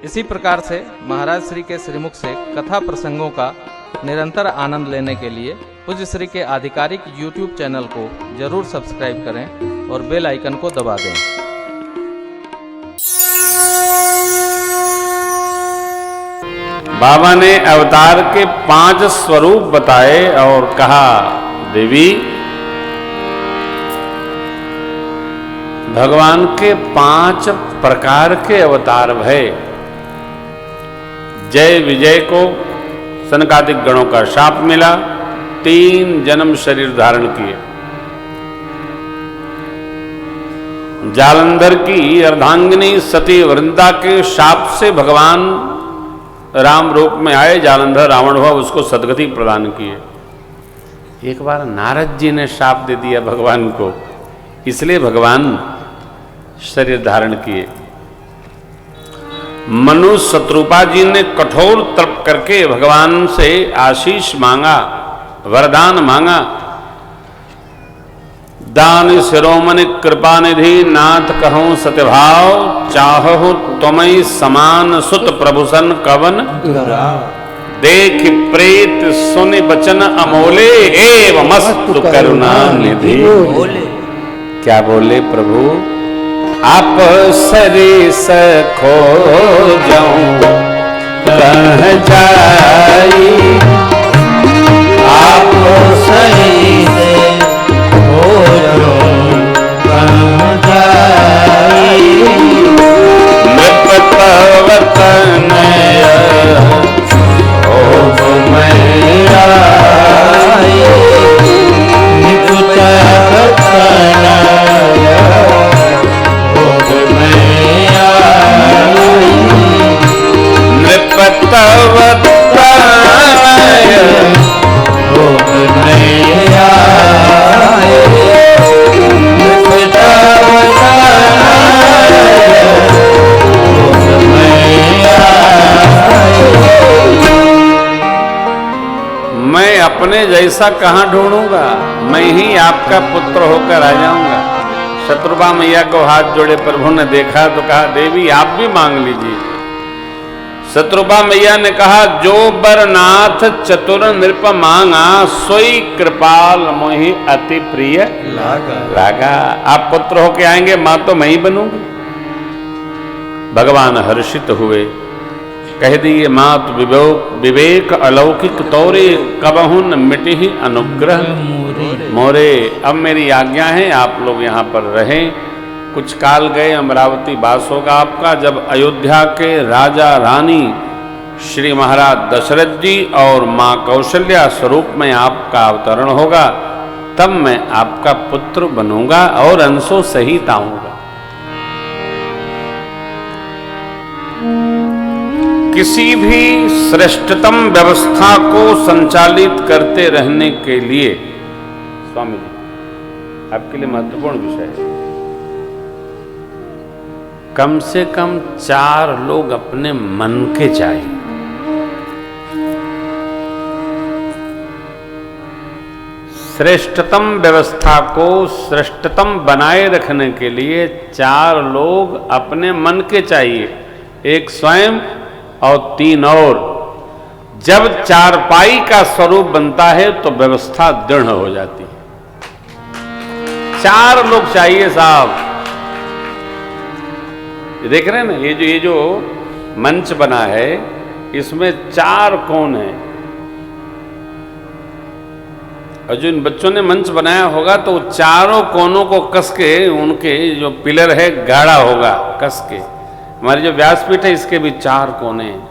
इसी प्रकार से महाराज श्री के श्रीमुख से कथा प्रसंगों का निरंतर आनंद लेने के लिए पूज्य श्री के आधिकारिक YouTube चैनल को जरूर सब्सक्राइब करें और बेल आइकन को दबा दें। बाबा ने अवतार के 5 स्वरूप बताए और कहा, देवी भगवान के 5 प्रकार के अवतार भय। जय विजय को सनकादिक गणों का शाप मिला, 3 जन्म शरीर धारण किए। जालंधर की अर्धांगिनी सती वृंदा के शाप से भगवान राम रूप में आए, जालंधर रावण हुआ, उसको सदगति प्रदान किए। एक बार नारद जी ने शाप दे दिया भगवान को, इसलिए भगवान शरीर धारण किए। मनु शत्रुपा जी ने कठोर तप करके भगवान से आशीष मांगा, वरदान मांगा। दान शिरोमणि कृपा निधि नाथ कहूं सत्यभाव, चाहो तुम्हें समान सुत प्रभुसन कवन। देख प्रेत सुन बचन अमोले, एवं मस्तु करुणा निधि। क्या बोले प्रभु, आप सरिस खो जाऊं रह जाई, आप सरिस खो जाऊं रह जाई। नृपत वतन ओ मैया, नृपत वतन मैं अपने जैसा कहाँ ढूंढूंगा, मैं ही आपका पुत्र होकर आ जाऊंगा। शत्रुपा मैया को हाथ जोड़े प्रभु ने देखा तो कहा, देवी आप भी मांग लीजिए। शत्रुपा मैया ने कहा, जो बरनाथ चतुर नृप मांगा, सोई कृपाल मोहि अति प्रिय लागा। आप पुत्र होके आएंगे, मां तो मैं ही बनूंगी। भगवान हर्षित हुए, कह दिए, मात विवेक अलौकिक तोरे, कबहुन मिटहि अनुग्रह मोरे। अब मेरी आज्ञा है, आप लोग यहाँ पर रहें। कुछ काल गए अमरावती वास होगा आपका। जब अयोध्या के राजा रानी श्री महाराज दशरथ जी और माँ कौशल्या स्वरूप में आपका अवतरण होगा, तब मैं आपका पुत्र बनूंगा और अंशों सहित आऊंगा। किसी भी श्रेष्ठतम व्यवस्था को संचालित करते रहने के लिए, स्वामी जी आपके लिए महत्वपूर्ण विषय है, कम से कम 4 लोग अपने मन के चाहिए। श्रेष्ठतम व्यवस्था को श्रेष्ठतम बनाए रखने के लिए 4 लोग अपने मन के चाहिए, 1 स्वयं और 3 और। जब चारपाई का स्वरूप बनता है तो व्यवस्था दृढ़ हो जाती है। 4 लोग चाहिए साहब। देख रहे हैं ना, ये जो मंच बना है, इसमें 4 कोण है। और जो इन बच्चों ने मंच बनाया होगा तो चारों कोनों को कस के, उनके जो पिलर है गाढ़ा होगा कस के। हमारी जो व्यासपीठ है, इसके भी 4 कोने हैं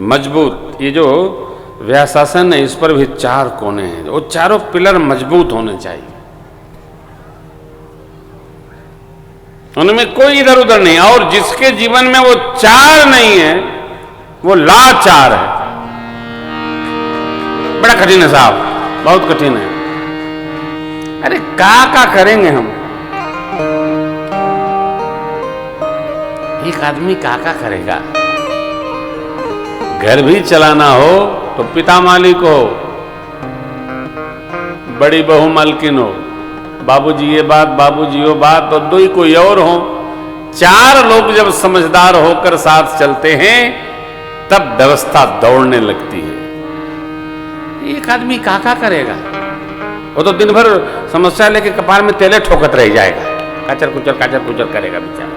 मजबूत। ये जो व्यासासन है, इस पर भी 4 कोने हैं। वो चारों पिलर मजबूत होने चाहिए, उनमें कोई इधर उधर नहीं। और जिसके जीवन में वो 4 नहीं है, वो लाचार है। बड़ा कठिन है साहब, बहुत कठिन है। अरे का करेंगे हम? एक आदमी का करेगा? घर भी चलाना हो तो पिता मालिक हो, बड़ी बहू मालकिन हो, बाबूजी ये बात बाबूजी वो बात, और 2 ही कोई और हो। 4 लोग जब समझदार होकर साथ चलते हैं तब व्यवस्था दौड़ने लगती है। एक आदमी क्या करेगा, वो तो दिन भर समस्या लेके कपार में तेले ठोकत रह जाएगा, काचर कुचर करेगा बेचारा।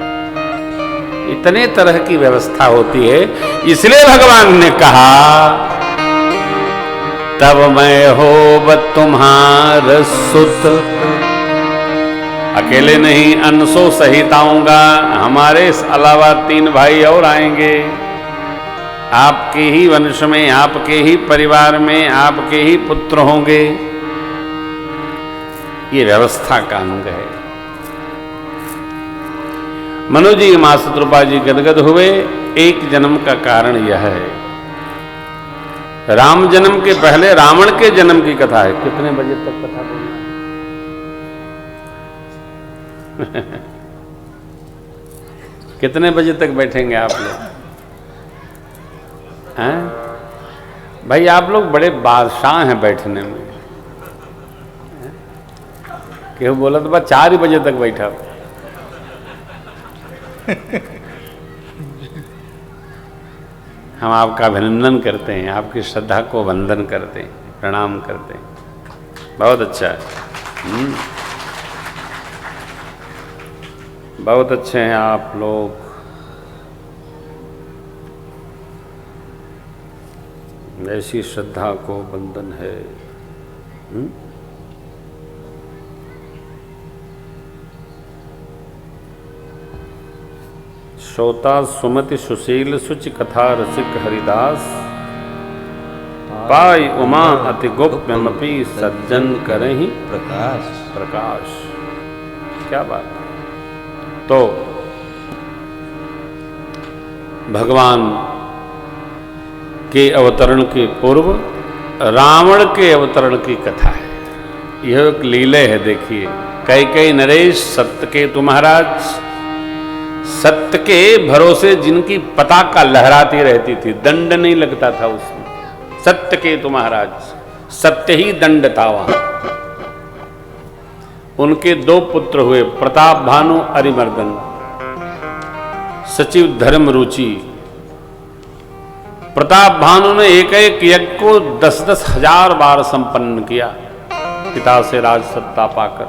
इतने तरह की व्यवस्था होती है। इसलिए भगवान ने कहा तब मैं हो तुम्हार सुत, अकेले नहीं अनसो सहित आऊंगा, हमारे अलावा 3 भाई और आएंगे, आपके ही वंश में, आपके ही परिवार में, आपके ही पुत्र होंगे। ये व्यवस्था का अंग है। मनु जी मां शत्रुपा जी गदगद हुए। एक जन्म का कारण यह है, राम जन्म के पहले रावण के जन्म की कथा है। कितने बजे तक कथा बोलना है? कितने बजे तक बैठेंगे आप लोग? हैं भाई, आप लोग बड़े बादशाह हैं बैठने में। क्यों बोला तो बस 4 ही बजे तक बैठा। हम आपका अभिनंदन करते हैं, आपकी श्रद्धा को वंदन करते हैं, प्रणाम करते हैं। बहुत अच्छा है। बहुत अच्छे हैं आप लोग। ऐसी श्रद्धा को वंदन है। श्रोता सुमति सुशील सुचि कथा रसिक हरिदास, पाई उमा अति गोप्यमपि सज्जन करहि प्रकाश। क्या बात। तो भगवान के अवतरण के पूर्व रावण के अवतरण की कथा है। यह एक लीले है। देखिए, कैकेयी नरेश सत्यकेतु महाराज, सत्य के भरोसे जिनकी पताका लहराती रहती थी, दंड नहीं लगता था उसमें। सत्यकेतु महाराज, सत्य ही दंड था वहां। उनके 2 पुत्र हुए, प्रताप भानु अरिमर्दन, सचिव धर्म रुचि। प्रताप भानु ने एक यज्ञ को 10-10 हजार बार संपन्न किया पिता से राज सत्ता पाकर।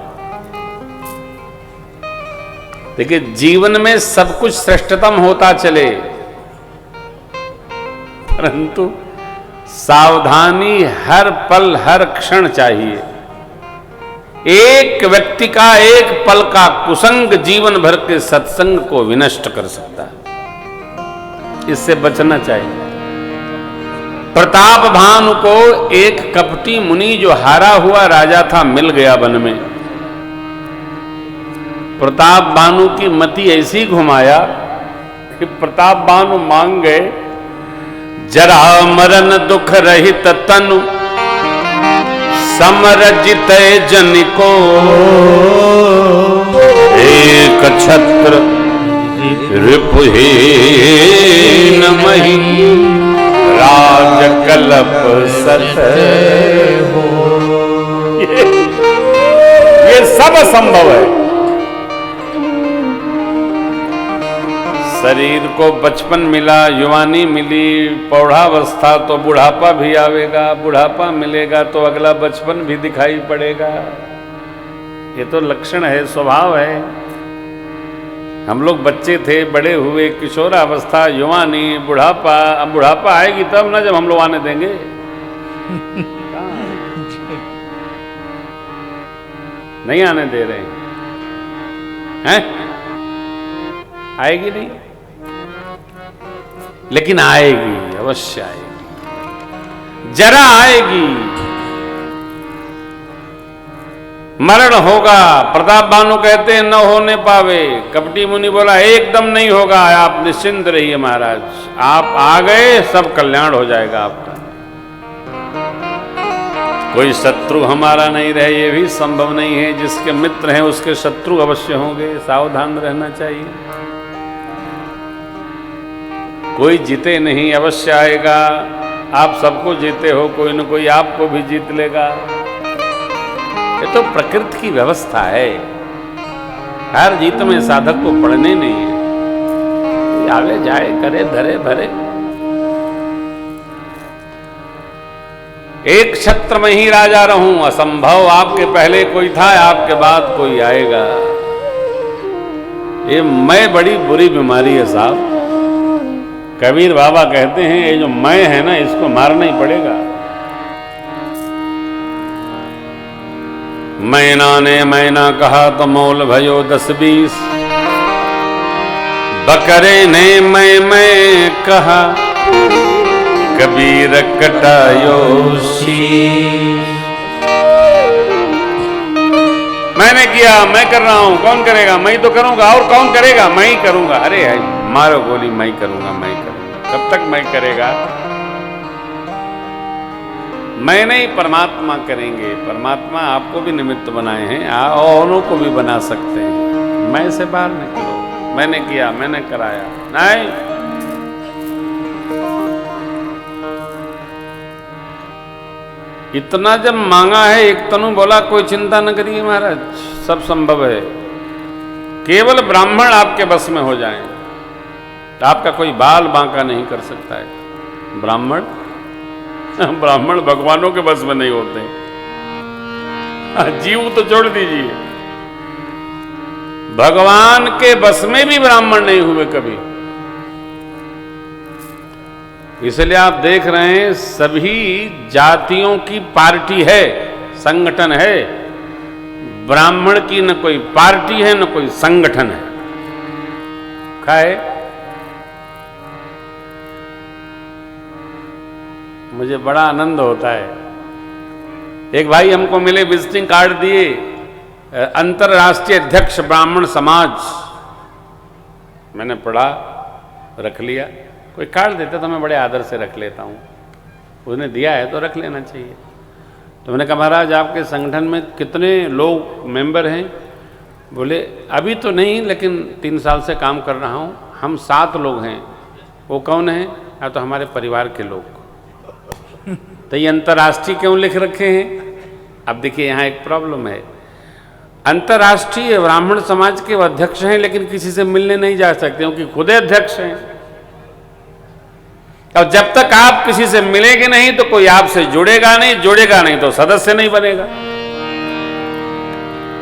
देखिए, जीवन में सब कुछ श्रेष्ठतम होता चले, परंतु सावधानी हर पल हर क्षण चाहिए। एक व्यक्ति का एक पल का कुसंग जीवन भर के सत्संग को विनष्ट कर सकता है। इससे बचना चाहिए। प्रताप भानु को एक कपटी मुनि जो हारा हुआ राजा था मिल गया वन में। प्रताप भानु की मति ऐसी घुमाया कि प्रताप भानु मांग गए, जरा मरण दुख रहित तनु समर जितय जन को, एक छत्र रिपुहीन मही राज कल्प सत हो। ये सब संभव है। शरीर को बचपन मिला, युवानी मिली, पौढ़ावस्था तो बुढ़ापा भी आवेगा, बुढ़ापा मिलेगा तो अगला बचपन भी दिखाई पड़ेगा। ये तो लक्षण है, स्वभाव है। हम लोग बच्चे थे, बड़े हुए, किशोरावस्था, युवानी, बुढ़ापा। अब बुढ़ापा आएगी तब ना जब हम लोग आने देंगे। नहीं आने दे रहे हैं? आएगी नहीं, लेकिन आएगी, अवश्य आएगी, जरा आएगी। मरण होगा। प्रताप भानु कहते हैं न होने पावे। कपटी मुनि बोला एकदम नहीं होगा, आप निश्चिंत रहिए महाराज, आप आ गए सब कल्याण हो जाएगा आपका। कोई शत्रु हमारा नहीं रहे ये भी संभव नहीं है। जिसके मित्र हैं उसके शत्रु अवश्य होंगे, सावधान रहना चाहिए। कोई जीते नहीं, अवश्य आएगा। आप सबको जीते हो, कोई न कोई आपको भी जीत लेगा। ये तो प्रकृति की व्यवस्था है। हर जीत में साधक को पड़ने नहीं है। आवे जाए करे धरे भरे। एक छत्र में ही राजा रहूं, असंभव आपके पहले कोई था, आपके बाद कोई आएगा। ये मैं बड़ी बुरी बीमारी है साहब। कबीर बाबा कहते हैं ये जो मैं है ना, इसको मारना ही पड़ेगा। मैना ने मैना कहा तो मोल भयो 10-20, बकरे ने मैं कहा कबीर कटायो शीश। मैंने किया, मैं कर रहा हूं, कौन करेगा? मैं ही तो करूंगा, और कौन करेगा? मैं ही करूंगा। अरे मारो गोली, मैं ही करूंगा, मैं ही करूंगा। कब तक मैं करेगा? मैं नहीं, परमात्मा करेंगे। परमात्मा आपको भी निमित्त बनाए हैं, औरों को भी बना सकते हैं। मैं से बाहर निकलो, मैंने किया, मैंने कराया, नहीं। इतना जब मांगा है, एक तनु बोला कोई चिंता न करिए महाराज, सब संभव है। केवल ब्राह्मण आपके बस में हो जाएं, तो आपका कोई बाल बांका नहीं कर सकता है। ब्राह्मण भगवानों के बस में नहीं होते। जीव तो छोड़ दीजिए, भगवान के बस में भी ब्राह्मण नहीं हुए कभी। इसलिए आप देख रहे हैं सभी जातियों की पार्टी है, संगठन है। ब्राह्मण की न कोई पार्टी है, न कोई संगठन है। खाए मुझे बड़ा आनंद होता है। एक भाई हमको मिले, विजिटिंग कार्ड दिए, अंतर्राष्ट्रीय अध्यक्ष ब्राह्मण समाज। मैंने पढ़ा, रख लिया। कोई कार्ड देता तो मैं बड़े आदर से रख लेता हूँ, उसने दिया है तो रख लेना चाहिए। तो मैंने कहा महाराज आपके संगठन में कितने लोग मेंबर हैं? बोले अभी तो नहीं, लेकिन 3 साल से काम कर रहा हूँ। हम 7 लोग हैं। वो कौन है? या तो हमारे परिवार के लोग। तो ये अंतर्राष्ट्रीय क्यों लिख रखे हैं? अब देखिए यहाँ एक प्रॉब्लम है। अंतर्राष्ट्रीय ब्राह्मण समाज के अध्यक्ष हैं, लेकिन किसी से मिलने नहीं जा सकते क्योंकि खुद अध्यक्ष हैं। और जब तक आप किसी से मिलेंगे नहीं तो कोई आपसे जुड़ेगा नहीं तो सदस्य नहीं बनेगा।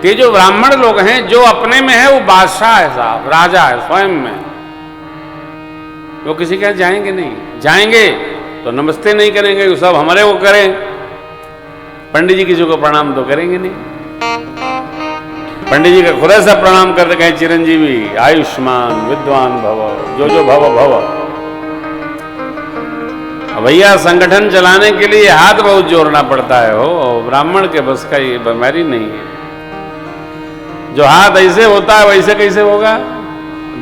ये जो ब्राह्मण लोग हैं, जो अपने में है वो बादशाह है साहब, राजा है स्वयं में। वो किसी के यहाँ जाएंगे नहीं, जाएंगे तो नमस्ते नहीं करेंगे, वो सब हमारे को करें। पंडित जी किसी को प्रणाम तो करेंगे नहीं। पंडित जी का खुदा सा प्रणाम करते कहें चिरंजीवी आयुष्मान विद्वान भव, जो भव भव। भैया संगठन चलाने के लिए हाथ बहुत जोड़ना पड़ता है। हो ब्राह्मण के बस का ये बीमारी नहीं है। जो हाथ ऐसे होता है वैसे कैसे होगा?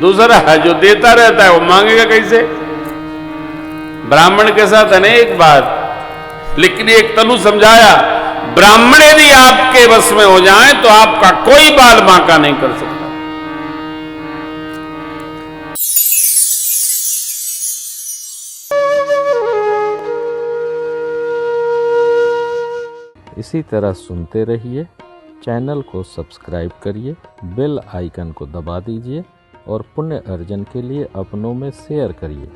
दूसरा है जो देता रहता है वो मांगेगा कैसे? ब्राह्मण के साथ अनेक बात, लेकिन एक तनु समझाया, ब्राह्मण यदि आपके बस में हो जाए तो आपका कोई बाल बांका नहीं कर सकता। इसी तरह सुनते रहिए, चैनल को सब्सक्राइब करिए, बेल आइकन को दबा दीजिए और पुण्य अर्जन के लिए अपनों में शेयर करिए।